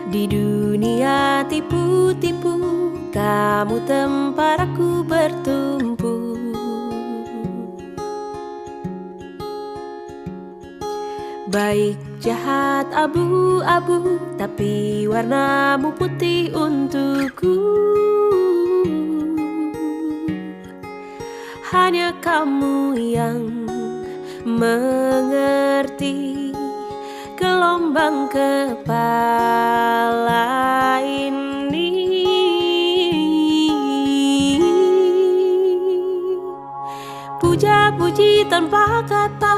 Di dunia tipu-tipu, kamu tempat aku bertumpu. Baik jahat abu-abu, tapi warnamu putih untukku. Hanya kamu yang mengerti gelombang kepala ini. Puja-puji tanpa kata,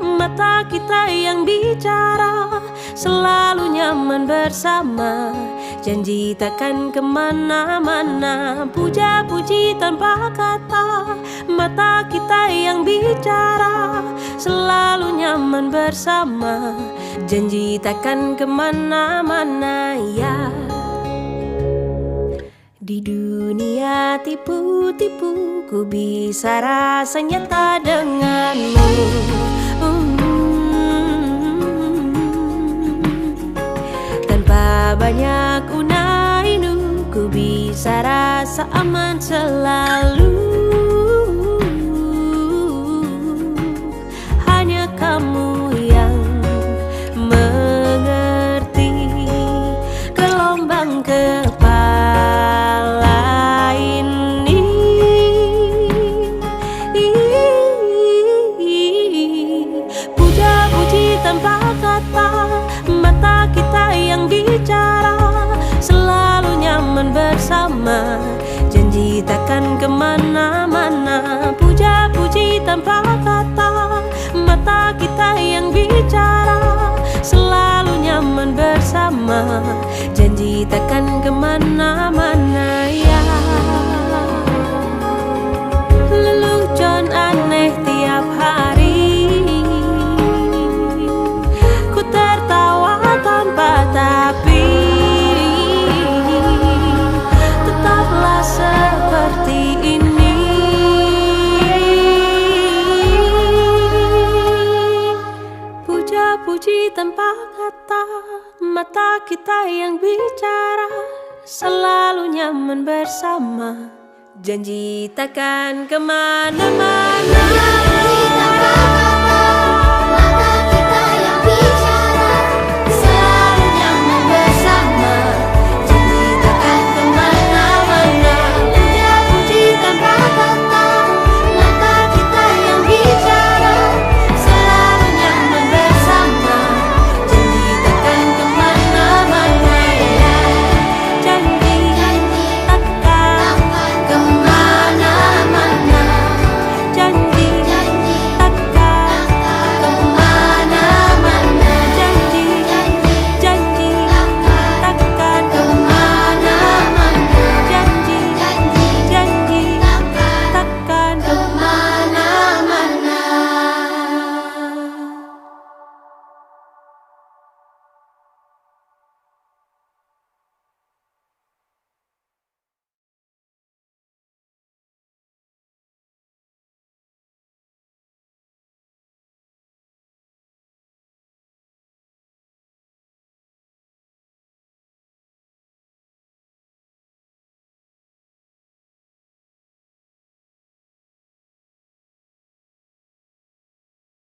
mata kita yang bicara, selalu nyaman bersama, janji takkan kemana-mana. Puja-puji tanpa kata, mata kita yang bicara, selalu nyaman bersama, janji takkan kemana-mana ya. Di dunia tipu-tipu, ku bisa rasa nyata denganmu. Tanpa banyak unai-inu, ku bisa rasa aman selalu. Hanya kamu yang mengerti gelombang kepala ini. Puja-puji tanpa kata, mata kita yang bicara, selalu nyaman bersama, janji takkan kemana-mana. Puja-puji tanpa kata, mata kita yang bicara, selalu nyaman bersama, janji takkan kemana-mana ya. Lelucon aneh tiap hari, ku tertawa tanpa tapi, tetaplah seperti ini. Puja-puji tanpa kata, mata kita yang bicara, selalu nyaman bersama, janji takkan kemana-mana. Puja-puji tanpa kata, mata kita yang bicara,